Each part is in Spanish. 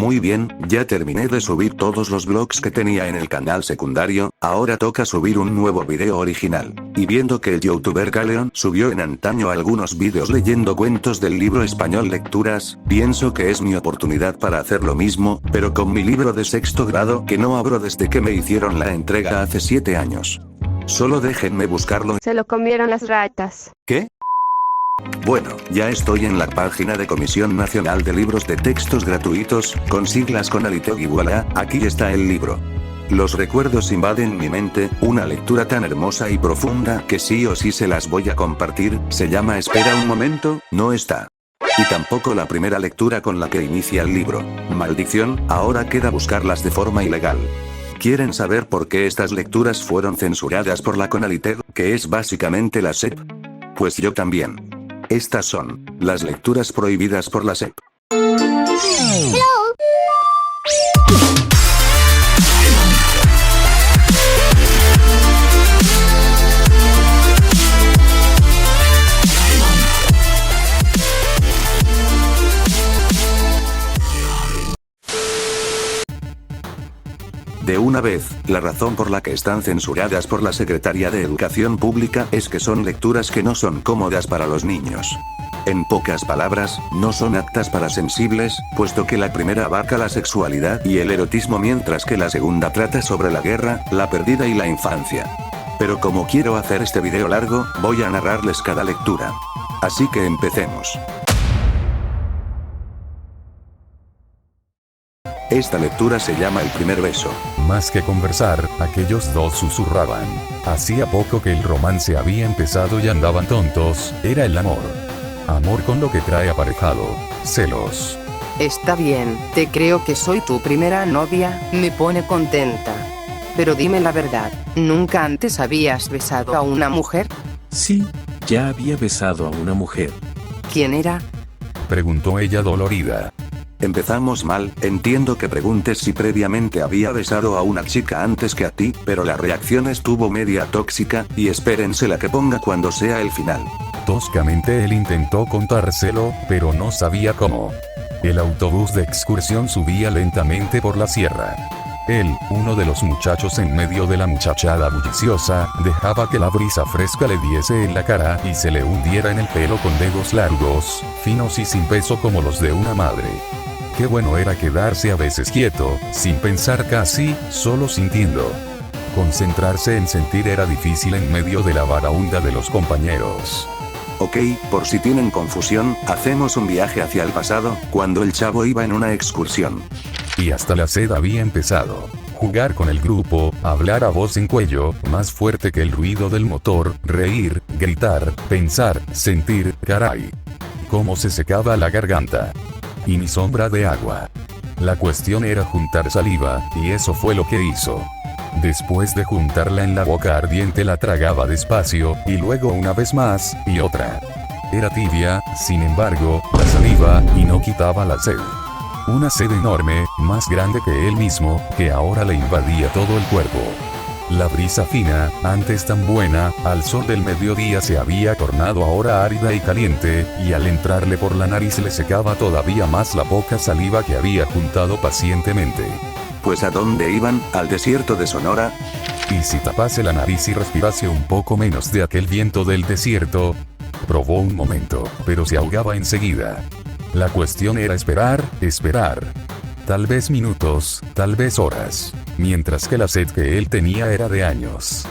Muy bien, ya terminé de subir todos los vlogs que tenía en el canal secundario, ahora toca subir un nuevo video original. Y viendo que el youtuber Galeon subió en antaño algunos vídeos leyendo cuentos del libro español Lecturas, pienso que es mi oportunidad para hacer lo mismo, pero con mi libro de sexto grado que no abro desde que me hicieron la entrega hace 7 años. Solo déjenme buscarlo. Se lo comieron las ratas. ¿Qué? Bueno, ya estoy en la página de Comisión Nacional de Libros de Textos Gratuitos, con siglas CONALITEG y voilà, aquí está el libro. Los recuerdos invaden mi mente, una lectura tan hermosa y profunda que sí o sí se las voy a compartir, se llama Espera un momento, no está. Y tampoco la primera lectura con la que inicia el libro. Maldición, ahora queda buscarlas de forma ilegal. ¿Quieren saber por qué estas lecturas fueron censuradas por la CONALITEG, que es básicamente la SEP? Pues yo también. Estas son las lecturas prohibidas por la SEP. De una vez, la razón por la que están censuradas por la Secretaría de Educación Pública es que son lecturas que no son cómodas para los niños. En pocas palabras, no son aptas para sensibles, puesto que la primera abarca la sexualidad y el erotismo mientras que la segunda trata sobre la guerra, la pérdida y la infancia. Pero como quiero hacer este video largo, voy a narrarles cada lectura. Así que empecemos. Esta lectura se llama El primer beso. Más que conversar, aquellos dos susurraban. Hacía poco que el romance había empezado y andaban tontos, era el amor. Amor con lo que trae aparejado, celos. Está bien, te creo que soy tu primera novia, me pone contenta. Pero dime la verdad, ¿nunca antes habías besado a una mujer? Sí, ya había besado a una mujer. ¿Quién era? Preguntó ella dolorida. Empezamos mal, entiendo que preguntes si previamente había besado a una chica antes que a ti, pero la reacción estuvo media tóxica, y espérense la que ponga cuando sea el final. Toscamente él intentó contárselo, pero no sabía cómo. El autobús de excursión subía lentamente por la sierra. Él, uno de los muchachos en medio de la muchachada bulliciosa, dejaba que la brisa fresca le diese en la cara y se le hundiera en el pelo con dedos largos, finos y sin peso como los de una madre. Qué bueno era quedarse a veces quieto, sin pensar casi, solo sintiendo. Concentrarse en sentir era difícil en medio de la varaunda de los compañeros. Ok, por si tienen confusión, hacemos un viaje hacia el pasado, cuando el chavo iba en una excursión. Y hasta la sed había empezado. Jugar con el grupo, hablar a voz en cuello, más fuerte que el ruido del motor, reír, gritar, pensar, sentir, caray. Cómo se secaba la garganta. Y ni sombra de agua. La cuestión era juntar saliva, y eso fue lo que hizo. Después de juntarla en la boca ardiente la tragaba despacio, y luego una vez más, y otra. Era tibia, sin embargo, la saliva, y no quitaba la sed. Una sed enorme, más grande que él mismo, que ahora le invadía todo el cuerpo. La brisa fina, antes tan buena, al sol del mediodía se había tornado ahora árida y caliente, y al entrarle por la nariz le secaba todavía más la poca saliva que había juntado pacientemente. Pues ¿a dónde iban? ¿Al desierto de Sonora? Y si tapase la nariz y respirase un poco menos de aquel viento del desierto. Probó un momento, pero se ahogaba enseguida. La cuestión era esperar, esperar. Tal vez minutos, tal vez horas. Mientras que la sed que él tenía era de años.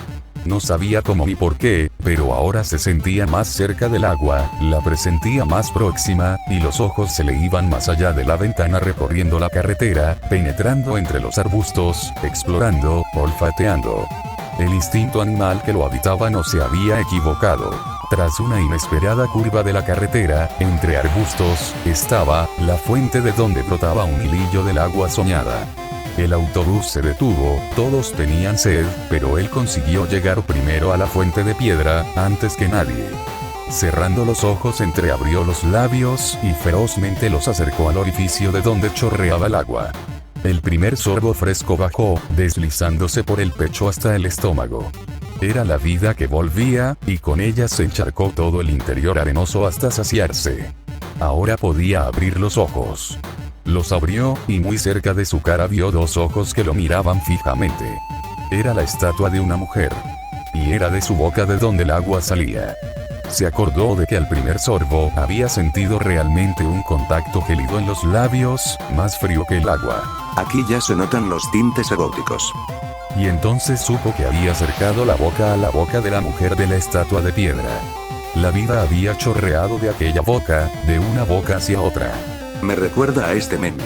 No sabía cómo ni por qué, pero ahora se sentía más cerca del agua, la presentía más próxima, y los ojos se le iban más allá de la ventana recorriendo la carretera, penetrando entre los arbustos, explorando, olfateando. El instinto animal que lo habitaba no se había equivocado. Tras una inesperada curva de la carretera, entre arbustos, estaba la fuente de donde brotaba un hilillo del agua soñada. El autobús se detuvo, todos tenían sed, pero él consiguió llegar primero a la fuente de piedra, antes que nadie. Cerrando los ojos entreabrió los labios y ferozmente los acercó al orificio de donde chorreaba el agua. El primer sorbo fresco bajó, deslizándose por el pecho hasta el estómago. Era la vida que volvía, y con ella se encharcó todo el interior arenoso hasta saciarse. Ahora podía abrir los ojos. Los abrió, y muy cerca de su cara vio dos ojos que lo miraban fijamente. Era la estatua de una mujer. Y era de su boca de donde el agua salía. Se acordó de que al primer sorbo había sentido realmente un contacto gélido en los labios, más frío que el agua. Aquí ya se notan los tintes eróticos. Y entonces supo que había acercado la boca a la boca de la mujer de la estatua de piedra. La vida había chorreado de aquella boca, de una boca hacia otra. Me recuerda a este meme.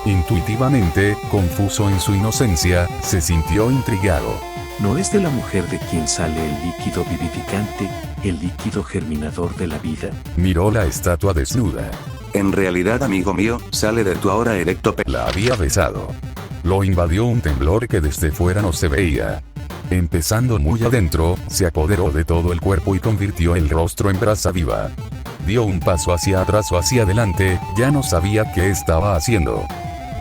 Intuitivamente, confuso en su inocencia, se sintió intrigado. ¿No es de la mujer de quien sale el líquido vivificante, el líquido germinador de la vida? Miró la estatua desnuda. En realidad, amigo mío, sale de tu ahora erecto La había besado. Lo invadió un temblor que desde fuera no se veía. Empezando muy adentro, se apoderó de todo el cuerpo y convirtió el rostro en brasa viva. Dio un paso hacia atrás o hacia adelante, ya no sabía qué estaba haciendo.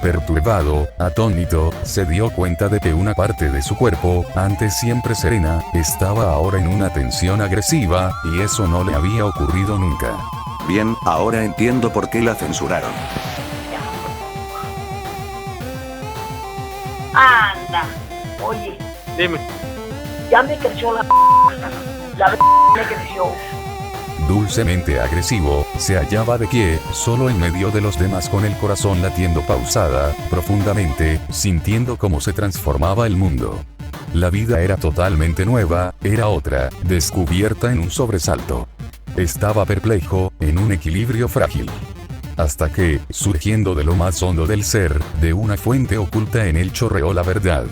Perturbado, atónito, se dio cuenta de que una parte de su cuerpo, antes siempre serena, estaba ahora en una tensión agresiva, y eso no le había ocurrido nunca. Bien, ahora entiendo por qué la censuraron. Anda, oye, Dime. ya me creció la me creció. Dulcemente agresivo, se hallaba de pie, solo en medio de los demás con el corazón latiendo pausada, profundamente, sintiendo cómo se transformaba el mundo. La vida era totalmente nueva, era otra, descubierta en un sobresalto. Estaba perplejo, en un equilibrio frágil. Hasta que, surgiendo de lo más hondo del ser, de una fuente oculta en él chorreó la verdad.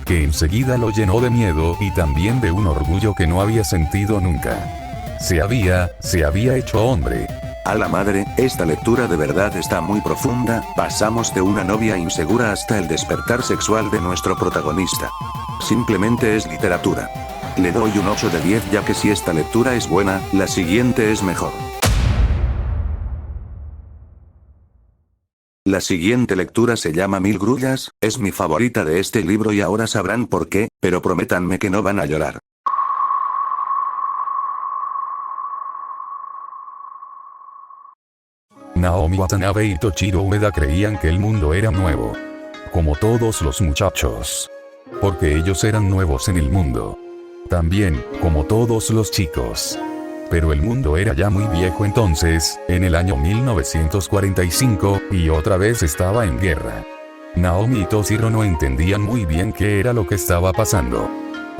Que enseguida lo llenó de miedo y también de un orgullo que no había sentido nunca. Se había hecho hombre. A la madre, esta lectura de verdad está muy profunda, pasamos de una novia insegura hasta el despertar sexual de nuestro protagonista. Simplemente es literatura. Le doy un 8 de 10 ya que si esta lectura es buena, la siguiente es mejor. La siguiente lectura se llama Mil grullas, es mi favorita de este libro y ahora sabrán por qué, pero prométanme que no van a llorar. Naomi Watanabe y Toshiro Ueda creían que el mundo era nuevo. Como todos los muchachos. Porque ellos eran nuevos en el mundo. También, como todos los chicos. Pero el mundo era ya muy viejo entonces, en el año 1945, y otra vez estaba en guerra. Naomi y Toshiro no entendían muy bien qué era lo que estaba pasando.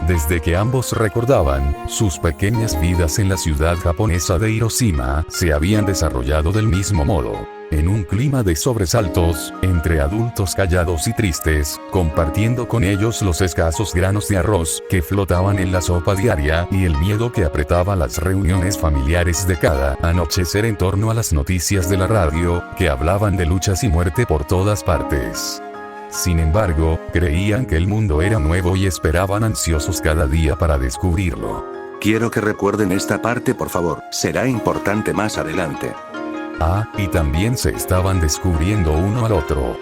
Desde que ambos recordaban, sus pequeñas vidas en la ciudad japonesa de Hiroshima se habían desarrollado del mismo modo. En un clima de sobresaltos, entre adultos callados y tristes, compartiendo con ellos los escasos granos de arroz que flotaban en la sopa diaria y el miedo que apretaba las reuniones familiares de cada anochecer en torno a las noticias de la radio, que hablaban de luchas y muerte por todas partes. Sin embargo, creían que el mundo era nuevo y esperaban ansiosos cada día para descubrirlo. Quiero que recuerden esta parte por favor, será importante más adelante. Y también se estaban descubriendo uno al otro.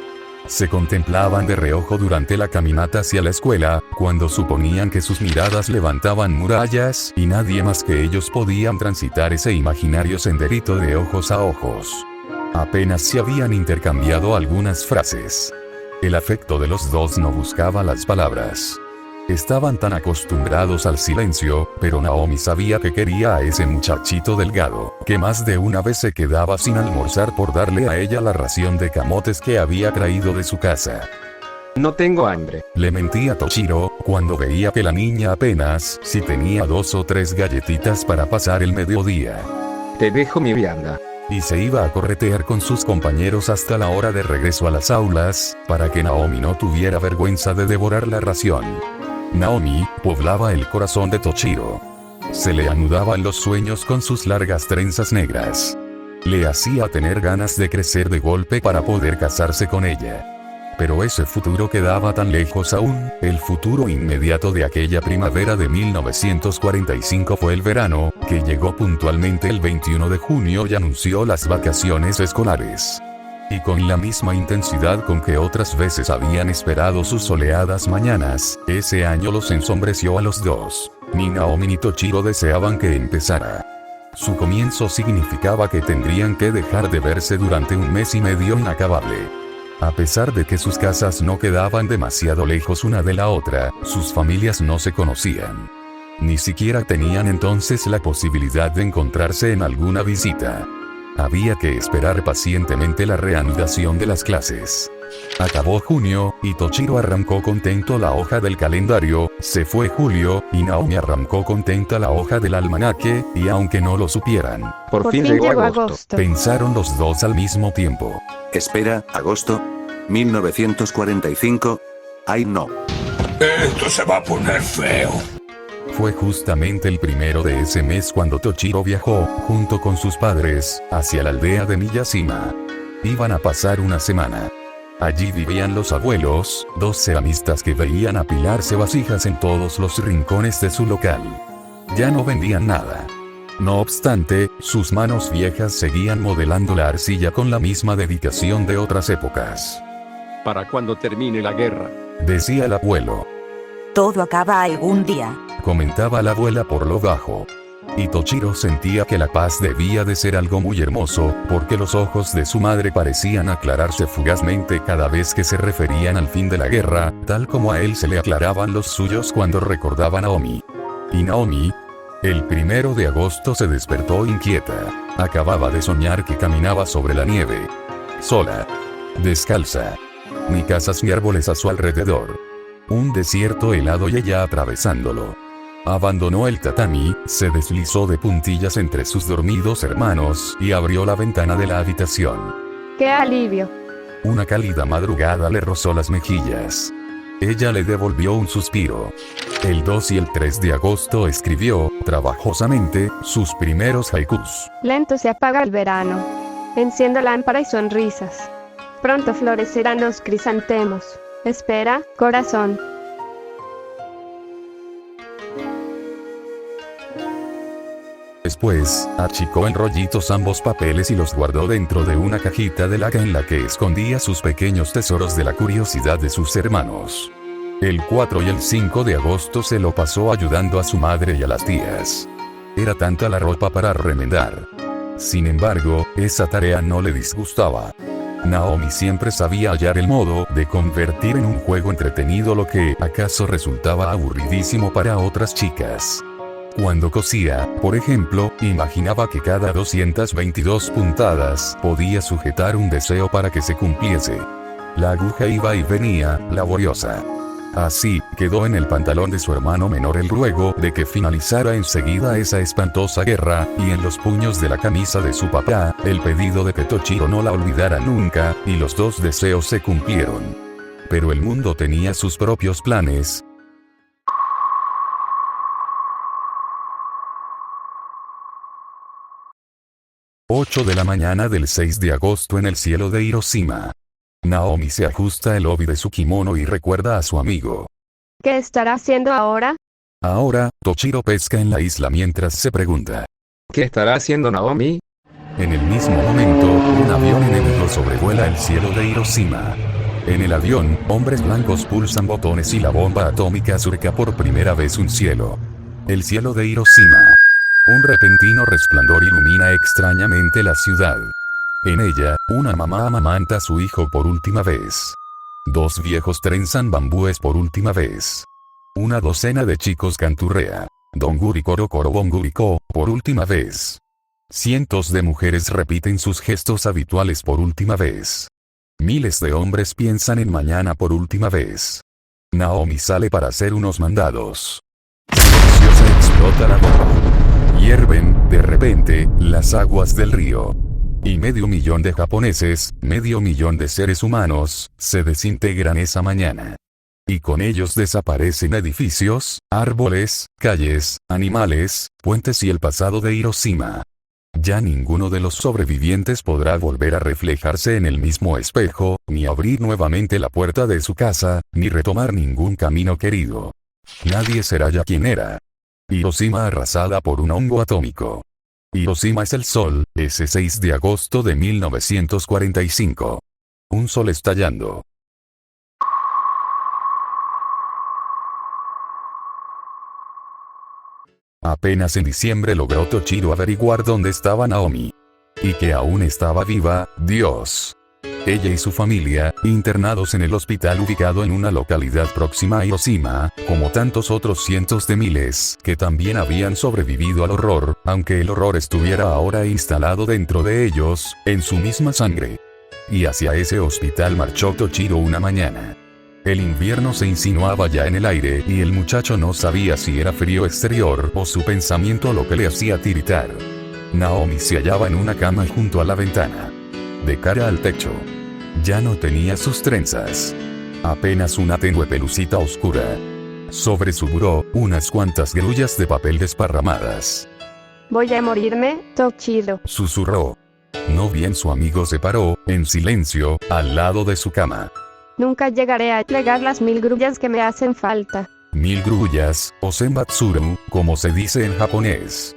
Se contemplaban de reojo durante la caminata hacia la escuela, cuando suponían que sus miradas levantaban murallas y nadie más que ellos podían transitar ese imaginario senderito de ojos a ojos. Apenas se habían intercambiado algunas frases. El afecto de los dos no buscaba las palabras. Estaban tan acostumbrados al silencio, pero Naomi sabía que quería a ese muchachito delgado, que más de una vez se quedaba sin almorzar por darle a ella la ración de camotes que había traído de su casa. No tengo hambre. Le mentía Toshiro, cuando veía que la niña apenas si tenía 2 o 3 galletitas para pasar el mediodía. Te dejo mi vianda. Y se iba a corretear con sus compañeros hasta la hora de regreso a las aulas, para que Naomi no tuviera vergüenza de devorar la ración. Naomi poblaba el corazón de Toshiro. Se le anudaban los sueños con sus largas trenzas negras. Le hacía tener ganas de crecer de golpe para poder casarse con ella. Pero ese futuro quedaba tan lejos aún. El futuro inmediato de aquella primavera de 1945 fue el verano, que llegó puntualmente el 21 de junio y anunció las vacaciones escolares. Y con la misma intensidad con que otras veces habían esperado sus soleadas mañanas, ese año los ensombreció a los dos. Ni Naomi ni Toshiro deseaban que empezara. Su comienzo significaba que tendrían que dejar de verse durante un mes y medio inacabable. A pesar de que sus casas no quedaban demasiado lejos una de la otra, sus familias no se conocían. Ni siquiera tenían entonces la posibilidad de encontrarse en alguna visita. Había que esperar pacientemente la reanudación de las clases. Acabó junio, y Toshiro arrancó contento la hoja del calendario, se fue julio, y Naomi arrancó contenta la hoja del almanaque, y aunque no lo supieran, Por fin llegó agosto. pensaron los dos al mismo tiempo. Espera, agosto. 1945. Ay no. Esto se va a poner feo. Fue justamente el primero de ese mes cuando Toshiro viajó, junto con sus padres, hacia la aldea de Miyashima. Iban a pasar una semana. Allí vivían los abuelos, dos ceramistas que veían apilarse vasijas en todos los rincones de su local. Ya no vendían nada. No obstante, sus manos viejas seguían modelando la arcilla con la misma dedicación de otras épocas. Para cuando termine la guerra. Decía el abuelo. Todo acaba algún día. Comentaba la abuela por lo bajo. Y Toshiro sentía que la paz debía de ser algo muy hermoso, porque los ojos de su madre parecían aclararse fugazmente cada vez que se referían al fin de la guerra, tal como a él se le aclaraban los suyos cuando recordaba a Naomi. Y Naomi, el 1 de agosto se despertó inquieta. Acababa de soñar que caminaba sobre la nieve. Sola. Descalza. Ni casas ni árboles a su alrededor. Un desierto helado y ella atravesándolo. Abandonó el tatami, se deslizó de puntillas entre sus dormidos hermanos y abrió la ventana de la habitación. ¡Qué alivio! Una cálida madrugada le rozó las mejillas. Ella le devolvió un suspiro. El 2 y el 3 de agosto escribió, trabajosamente, sus primeros haikus. Lento se apaga el verano. Enciendo lámpara y sonrisas. Pronto florecerán los crisantemos. Espera, corazón. Después, achicó en rollitos ambos papeles y los guardó dentro de una cajita de laca en la que escondía sus pequeños tesoros de la curiosidad de sus hermanos. El 4 y el 5 de agosto se lo pasó ayudando a su madre y a las tías. Era tanta la ropa para remendar. Sin embargo, esa tarea no le disgustaba. Naomi siempre sabía hallar el modo de convertir en un juego entretenido lo que acaso resultaba aburridísimo para otras chicas. Cuando cosía, por ejemplo, imaginaba que cada 222 puntadas podía sujetar un deseo para que se cumpliese. La aguja iba y venía, laboriosa. Así, quedó en el pantalón de su hermano menor el ruego de que finalizara enseguida esa espantosa guerra, y en los puños de la camisa de su papá, el pedido de que Toshiro no la olvidara nunca, y los dos deseos se cumplieron. Pero el mundo tenía sus propios planes. ...8 de la mañana del 6 de agosto en el cielo de Hiroshima. Naomi se ajusta el obi de su kimono y recuerda a su amigo. ¿Qué estará haciendo ahora? Ahora, Toshiro pesca en la isla mientras se pregunta. ¿Qué estará haciendo Naomi? En el mismo momento, un avión enemigo sobrevuela el cielo de Hiroshima. En el avión, hombres blancos pulsan botones y la bomba atómica surca por primera vez un cielo. El cielo de Hiroshima. Un repentino resplandor ilumina extrañamente la ciudad. En ella, una mamá amamanta a su hijo por última vez. Dos viejos trenzan bambúes por última vez. Una docena de chicos canturrea. Donguri koro koro bonguri ko, por última vez. Cientos de mujeres repiten sus gestos habituales por última vez. Miles de hombres piensan en mañana por última vez. Naomi sale para hacer unos mandados. Silenciosa explota la bomba. Hierven, de repente, las aguas del río. Y 500.000 de japoneses, 500.000 de seres humanos, se desintegran esa mañana. Y con ellos desaparecen edificios, árboles, calles, animales, puentes y el pasado de Hiroshima. Ya ninguno de los sobrevivientes podrá volver a reflejarse en el mismo espejo, ni abrir nuevamente la puerta de su casa, ni retomar ningún camino querido. Nadie será ya quien era. Hiroshima arrasada por un hongo atómico. Hiroshima es el sol, ese 6 de agosto de 1945. Un sol estallando. Apenas en diciembre logró Toshiro averiguar dónde estaba Naomi. Y que aún estaba viva, Dios. Ella y su familia, internados en el hospital ubicado en una localidad próxima a Hiroshima, como tantos otros cientos de miles que también habían sobrevivido al horror, aunque el horror estuviera ahora instalado dentro de ellos, en su misma sangre. Y hacia ese hospital marchó Toshiro una mañana. El invierno se insinuaba ya en el aire y el muchacho no sabía si era frío exterior o su pensamiento lo que le hacía tiritar. Naomi se hallaba en una cama junto a la ventana, de cara al techo. Ya no tenía sus trenzas. Apenas una tenue pelucita oscura. Sobre su buró, unas cuantas grullas de papel desparramadas. Voy a morirme, Toshiro, susurró. No bien su amigo se paró, en silencio, al lado de su cama. Nunca llegaré a plegar las 1000 grullas que me hacen falta. 1000 grullas, o senbatsuru, como se dice en japonés.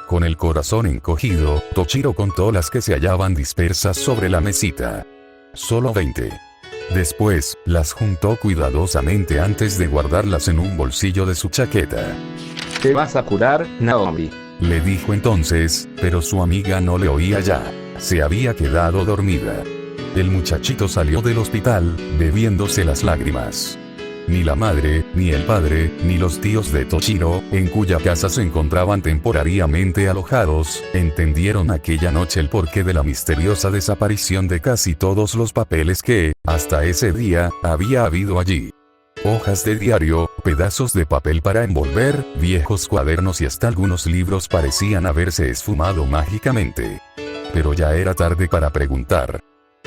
Con el corazón encogido, Toshiro contó las que se hallaban dispersas sobre la mesita. Solo 20. Después, las juntó cuidadosamente antes de guardarlas en un bolsillo de su chaqueta. ¿Te vas a curar, Naomi?, le dijo entonces, pero su amiga no le oía ya. Se había quedado dormida. El muchachito salió del hospital, bebiéndose las lágrimas. Ni la madre, ni el padre, ni los tíos de Toshiro, en cuya casa se encontraban temporariamente alojados, entendieron aquella noche el porqué de la misteriosa desaparición de casi todos los papeles que, hasta ese día, había habido allí. Hojas de diario, pedazos de papel para envolver, viejos cuadernos y hasta algunos libros parecían haberse esfumado mágicamente. Pero ya era tarde para preguntar.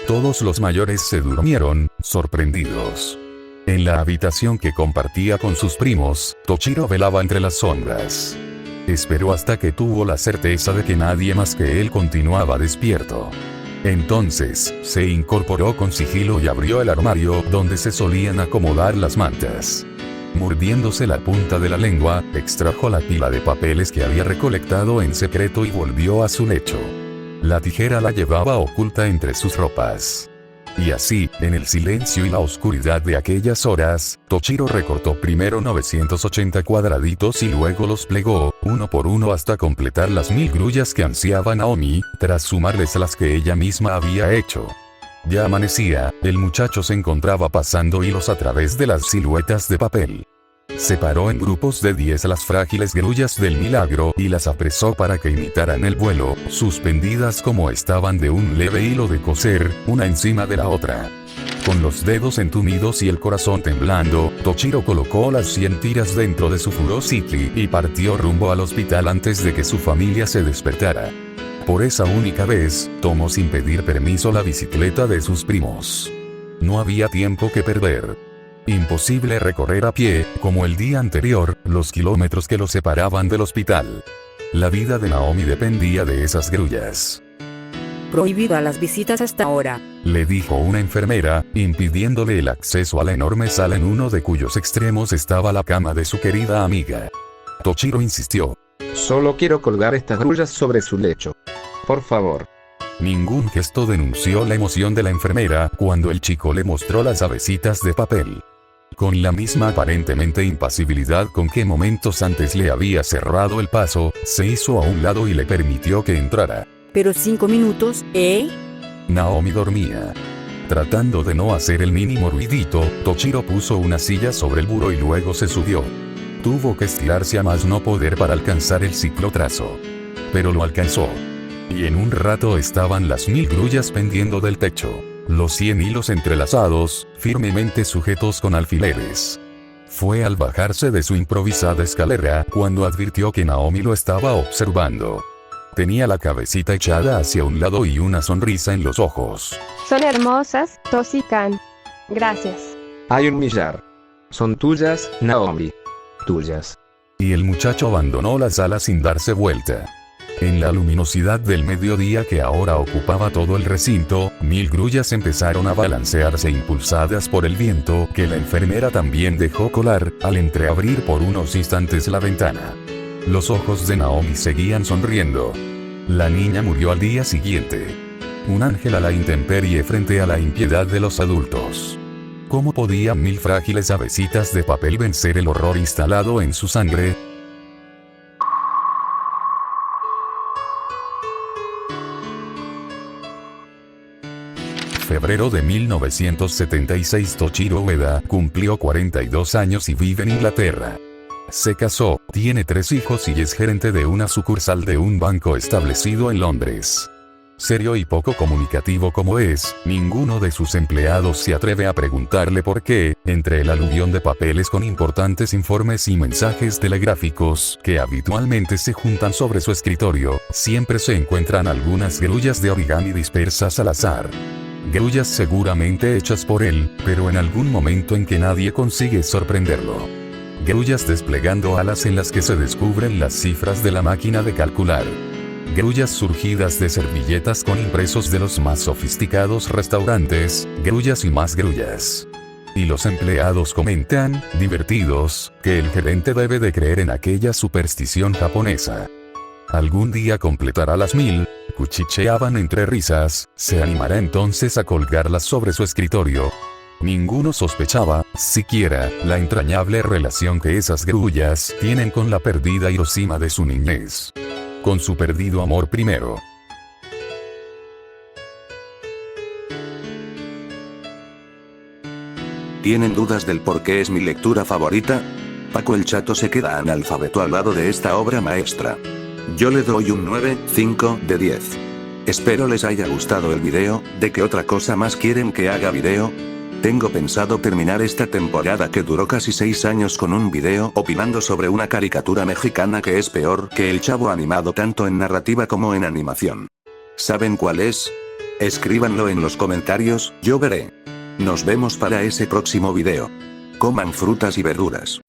Todos los mayores se durmieron, sorprendidos. En la habitación que compartía con sus primos, Toshiro velaba entre las sombras. Esperó hasta que tuvo la certeza de que nadie más que él continuaba despierto. Entonces, se incorporó con sigilo y abrió el armario donde se solían acomodar las mantas. Mordiéndose la punta de la lengua, extrajo la pila de papeles que había recolectado en secreto y volvió a su lecho. La tijera la llevaba oculta entre sus ropas. Y así, en el silencio y la oscuridad de aquellas horas, Toshiro recortó primero 980 cuadraditos y luego los plegó, uno por uno hasta completar las 1000 grullas que ansiaba Naomi, tras sumarles las que ella misma había hecho. Ya amanecía, el muchacho se encontraba pasando hilos a través de las siluetas de papel. Separó en grupos de 10 las frágiles grullas del milagro y las apresó para que imitaran el vuelo, suspendidas como estaban de un leve hilo de coser, una encima de la otra. Con los dedos entumidos y el corazón temblando, Toshiro colocó las 100 tiras dentro de su Furoshiki y partió rumbo al hospital antes de que su familia se despertara. Por esa única vez, tomó sin pedir permiso la bicicleta de sus primos. No había tiempo que perder. Imposible recorrer a pie, como el día anterior, los kilómetros que lo separaban del hospital. La vida de Naomi dependía de esas grullas. Prohibida las visitas hasta ahora, le dijo una enfermera, impidiéndole el acceso a la enorme sala en uno de cuyos extremos estaba la cama de su querida amiga. Toshiro insistió. Solo quiero colgar estas grullas sobre su lecho. Por favor. Ningún gesto denunció la emoción de la enfermera cuando el chico le mostró las avecitas de papel. Con la misma aparentemente impasibilidad con que momentos antes le había cerrado el paso, se hizo a un lado y le permitió que entrara. Pero 5 minutos, ¿eh? Naomi dormía. Tratando de no hacer el mínimo ruidito, Toshiro puso una silla sobre el buró y luego se subió. Tuvo que estirarse a más no poder para alcanzar el ciclotrazo. Pero lo alcanzó. Y en un rato estaban las 1000 grullas pendiendo del techo. Los 100 hilos entrelazados, firmemente sujetos con alfileres. Fue al bajarse de su improvisada escalera cuando advirtió que Naomi lo estaba observando. Tenía la cabecita echada hacia un lado y una sonrisa en los ojos. Son hermosas, Toshi-kan. Gracias. Hay un millar. Son tuyas, Naomi. Tuyas. Y el muchacho abandonó la sala sin darse vuelta. En la luminosidad del mediodía que ahora ocupaba todo el recinto, 1000 grullas empezaron a balancearse impulsadas por el viento que la enfermera también dejó colar, al entreabrir por unos instantes la ventana. Los ojos de Naomi seguían sonriendo. La niña murió al día siguiente. Un ángel a la intemperie frente a la impiedad de los adultos. ¿Cómo podían 1000 frágiles avecitas de papel vencer el horror instalado en su sangre? febrero de 1976 Toshiro Ueda cumplió 42 años y vive en Inglaterra. Se casó, tiene 3 hijos y es gerente de una sucursal de un banco establecido en Londres. Serio y poco comunicativo como es, ninguno de sus empleados se atreve a preguntarle por qué, entre el aluvión de papeles con importantes informes y mensajes telegráficos que habitualmente se juntan sobre su escritorio, siempre se encuentran algunas grullas de origami dispersas al azar. Grullas seguramente hechas por él, pero en algún momento en que nadie consigue sorprenderlo. Grullas desplegando alas en las que se descubren las cifras de la máquina de calcular. Grullas surgidas de servilletas con impresos de los más sofisticados restaurantes, grullas y más grullas. Y los empleados comentan, divertidos, que el gerente debe de creer en aquella superstición japonesa. Algún día completará las 1000, cuchicheaban entre risas, se animará entonces a colgarlas sobre su escritorio. Ninguno sospechaba, siquiera, la entrañable relación que esas grullas tienen con la perdida Hiroshima de su niñez. Con su perdido amor primero. ¿Tienen dudas del por qué es mi lectura favorita? Paco el Chato se queda analfabeto al lado de esta obra maestra. Yo le doy un 9,5 de 10. Espero les haya gustado el video. ¿De qué otra cosa más quieren que haga video? Tengo pensado terminar esta temporada que duró casi 6 años con un video opinando sobre una caricatura mexicana que es peor que El Chavo animado tanto en narrativa como en animación. ¿Saben cuál es? Escríbanlo en los comentarios, yo veré. Nos vemos para ese próximo video. Coman frutas y verduras.